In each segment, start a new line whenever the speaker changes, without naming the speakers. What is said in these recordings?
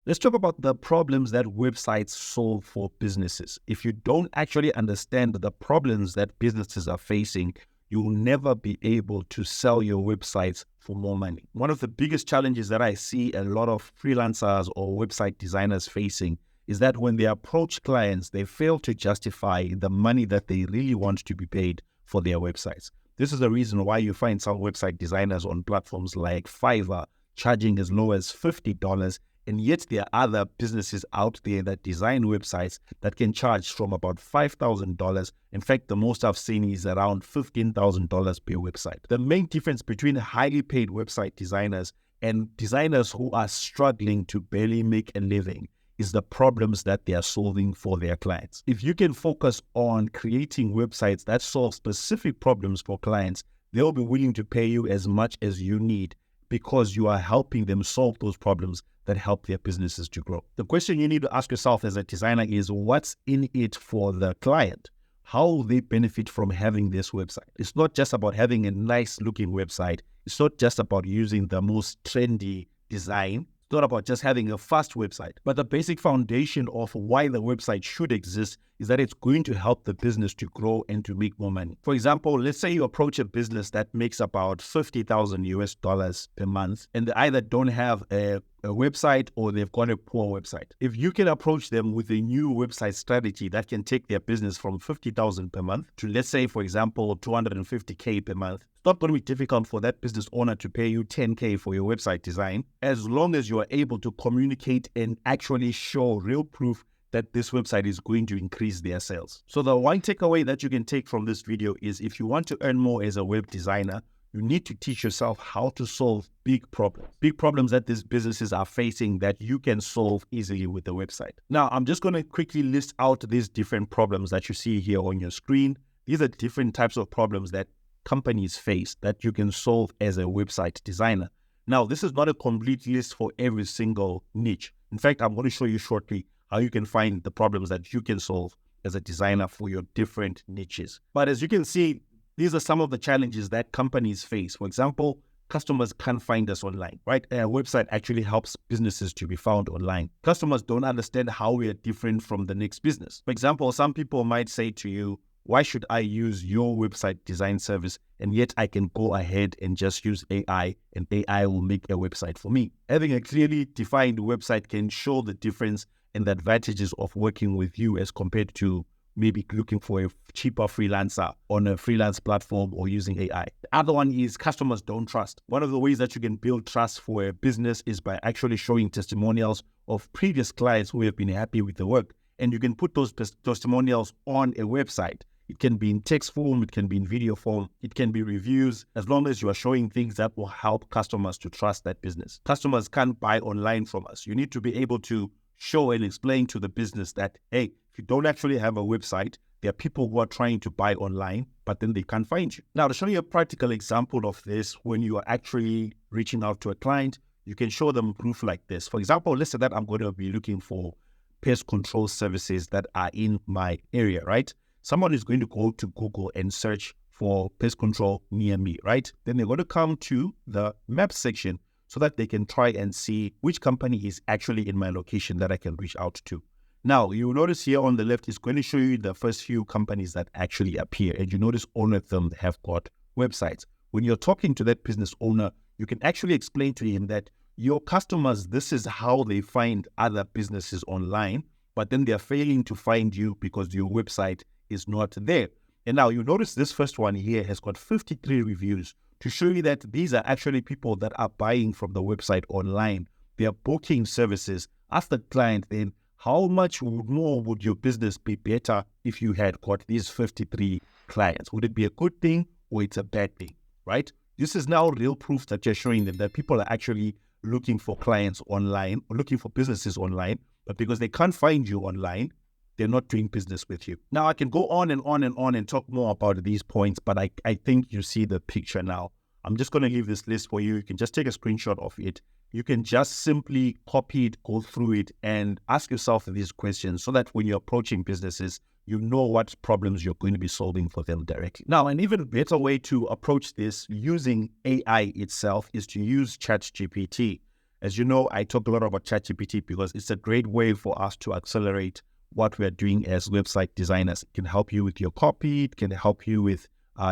Let's talk about the problems that websites solve for businesses. If you don't actually understand the problems that businesses are facing, you will never be able to sell your websites for more money. One of the biggest challenges that I see a lot of freelancers or website designers facing is that when they approach clients, they fail to justify the money that they really want to be paid for their websites. This is the reason why you find some website designers on platforms like Fiverr charging as low as $50, and yet there are other businesses out there that design websites that can charge from about $5,000. In fact, the most I've seen is around $15,000 per website. The main difference between highly paid website designers and designers who are struggling to barely make a living is the problems that they are solving for their clients. If you can focus on creating websites that solve specific problems for clients, they'll be willing to pay you as much as you need because you are helping them solve those problems that help their businesses to grow. The question you need to ask yourself as a designer is, what's in it for the client? How will they benefit from having this website? It's not just about having a nice looking website. It's not just about using the most trendy design. It's not about just having a fast website, but the basic foundation of why the website should exist is that it's going to help the business to grow and to make more money. For example, let's say you approach a business that makes about $50,000 per month, and they either don't have a website or they've got a poor website. If you can approach them with a new website strategy that can take their business from $50,000 per month to, let's say, for example, $250K per month, it's not going to be difficult for that business owner to pay you $10K for your website design, as long as you are able to communicate and actually show real proof that this website is going to increase their sales. So the one takeaway that you can take from this video is, if you want to earn more as a web designer, you need to teach yourself how to solve big problems that these businesses are facing that you can solve easily with the website. Now, I'm just going to quickly list out these different problems that you see here on your screen. These are different types of problems that companies face that you can solve as a website designer. Now, this is not a complete list for every single niche. In fact, I'm going to show you shortly how you can find the problems that you can solve as a designer for your different niches. But as you can see, these are some of the challenges that companies face. For example, customers can't find us online, right? A website actually helps businesses to be found online. Customers don't understand how we are different from the next business. For example, some people might say to you, why should I use your website design service, and yet I can go ahead and just use AI and AI will make a website for me? Having a clearly defined website can show the difference and the advantages of working with you as compared to maybe looking for a cheaper freelancer on a freelance platform or using AI. The other one is customers don't trust. One of the ways that you can build trust for a business is by actually showing testimonials of previous clients who have been happy with the work. And you can put those testimonials on a website. It can be in text form, it can be in video form, it can be reviews, as long as you are showing things that will help customers to trust that business. Customers can't buy online from us. You need to be able to show and explain to the business that, hey, if you don't actually have a website, there are people who are trying to buy online, but then they can't find you. Now, to show you a practical example of this, when you are actually reaching out to a client, you can show them proof like this. For example, let's say that I'm going to be looking for pest control services that are in my area, right? Someone is going to go to Google and search for pest control near me, right? Then they're going to come to the map section so that they can try and see which company is actually in my location that I can reach out to. Now, you will notice here on the left, it's going to show you the first few companies that actually appear. And you notice all of them have got websites. When you're talking to that business owner, you can actually explain to him that your customers, this is how they find other businesses online, but then they're failing to find you because your website is not there. And now you notice this first one here has got 53 reviews to show you that these are actually people that are buying from the website online. They are booking services. Ask the client then, how much more would your business be better if you had got these 53 clients? Would it be a good thing or it's a bad thing, right? This is now real proof that you're showing them that people are actually looking for clients online or looking for businesses online, but because they can't find you online, they're not doing business with you. Now, I can go on and on and on and talk more about these points, but I think you see the picture now. I'm just going to leave this list for you. You can just take a screenshot of it. You can just simply copy it, go through it, and ask yourself these questions so that when you're approaching businesses, you know what problems you're going to be solving for them directly. Now, an even better way to approach this using AI itself is to use ChatGPT. As you know, I talk a lot about ChatGPT because it's a great way for us to accelerate what we're doing as website designers. It can help you with your copy. It can help you with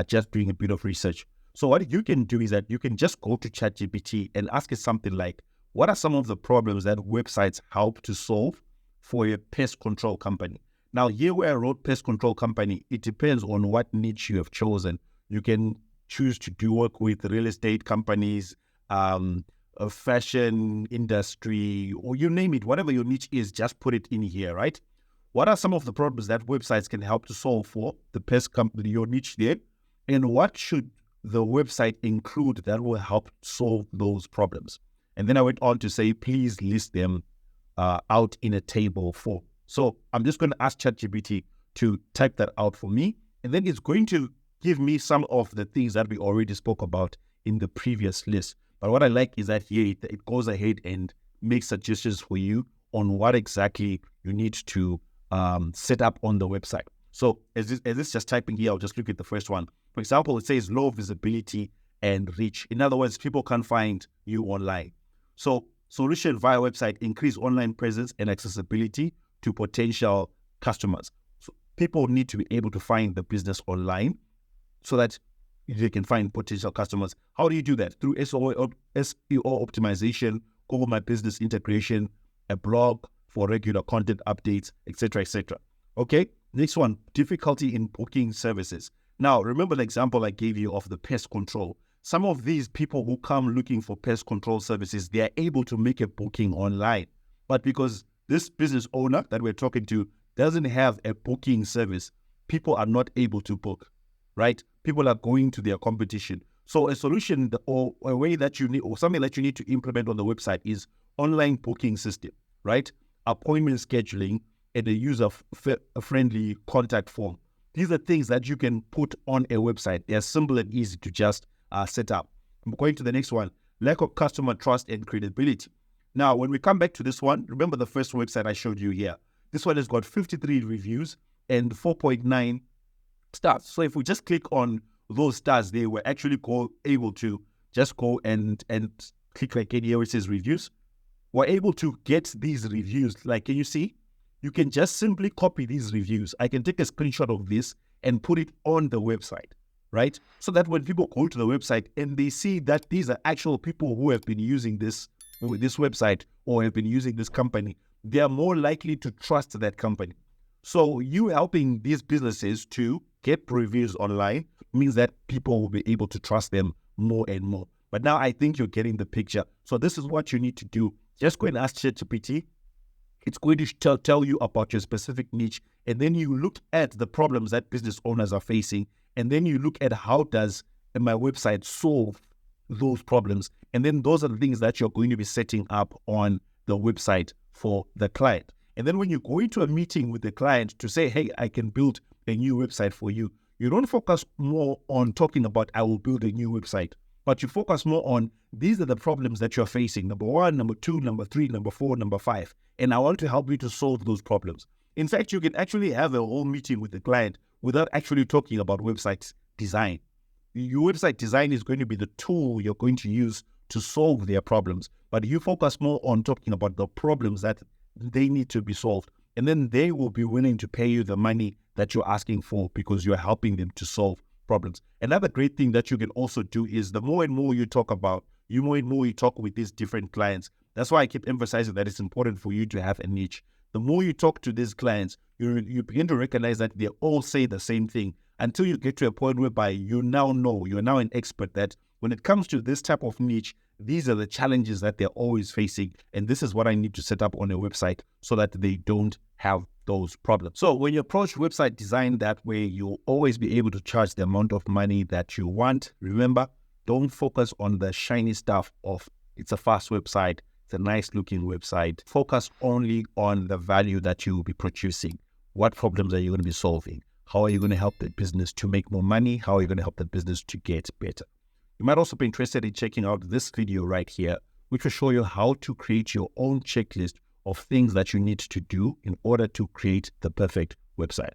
just doing a bit of research. So what you can do is that you can just go to ChatGPT and ask it something like, what are some of the problems that websites help to solve for a pest control company? Now, here where I wrote pest control company, it depends on what niche you have chosen. You can choose to do work with real estate companies, a fashion industry, or you name it, whatever your niche is, just put it in here, right? What are some of the problems that websites can help to solve for the pest company, your niche there? And what should the website include that will help solve those problems? And then I went on to say, please list them out in a table form. So I'm just going to ask ChatGPT to type that out for me. And then it's going to give me some of the things that we already spoke about in the previous list. But what I like is that here it goes ahead and makes suggestions for you on what exactly you need to set up on the website. So as this just typing here, I'll just look at the first one. For example, it says low visibility and reach. In other words, people can't find you online. So solution via website, increase online presence and accessibility to potential customers. So people need to be able to find the business online so that they can find potential customers. How do you do that? Through SEO optimization, Google My Business integration, a blog for regular content updates, etc., etc. Okay, next one, difficulty in booking services. Now, remember the example I gave you of the pest control. Some of these people who come looking for pest control services, they are able to make a booking online. But because this business owner that we're talking to doesn't have a booking service, people are not able to book, right? People are going to their competition. So a solution or a way that you need, or something that you need to implement on the website is online booking system, right? Appointment scheduling and a user-friendly contact form. These are things that you can put on a website. They're simple and easy to just set up. I'm going to the next one, lack of customer trust and credibility. Now, when we come back to this one, remember the first website I showed you here. This one has got 53 reviews and 4.9 stars. So if we just click on those stars, they were actually able to just go and click like here where it says reviews. We're able to get these reviews. Like, can you see? You can just simply copy these reviews. I can take a screenshot of this and put it on the website, right? So that when people go to the website and they see that these are actual people who have been using this website or have been using this company, they are more likely to trust that company. So you helping these businesses to get reviews online means that people will be able to trust them more and more. But now I think you're getting the picture. So this is what you need to do. Just go and ask ChatGPT. It's going to tell you about your specific niche. And then you look at the problems that business owners are facing. And then you look at how does my website solve those problems. And then those are the things that you're going to be setting up on the website for the client. And then when you go into a meeting with the client to say, hey, I can build a new website for you, you don't focus more on talking about, I will build a new website, but you focus more on, these are the problems that you're facing. Number 1, number 2, number 3, number 4, number 5. And I want to help you to solve those problems. In fact, you can actually have a whole meeting with the client without actually talking about website design. Your website design is going to be the tool you're going to use to solve their problems, but you focus more on talking about the problems that they need to be solved. And then they will be willing to pay you the money that you're asking for because you're helping them to solve problems. Another great thing that you can also do is the more and more you talk about, the more and more you talk with these different clients. That's why I keep emphasizing that it's important for you to have a niche. The more you talk to these clients, you begin to recognize that they all say the same thing until you get to a point whereby you now know, you're now an expert that when it comes to this type of niche, these are the challenges that they're always facing. And this is what I need to set up on a website so that they don't have those problems. So when you approach website design that way, you'll always be able to charge the amount of money that you want. Remember, don't focus on the shiny stuff of it's a fast website, it's a nice looking website. Focus only on the value that you will be producing. What problems are you going to be solving? How are you going to help the business to make more money? How are you going to help the business to get better? You might also be interested in checking out this video right here, which will show you how to create your own checklist of things that you need to do in order to create the perfect website.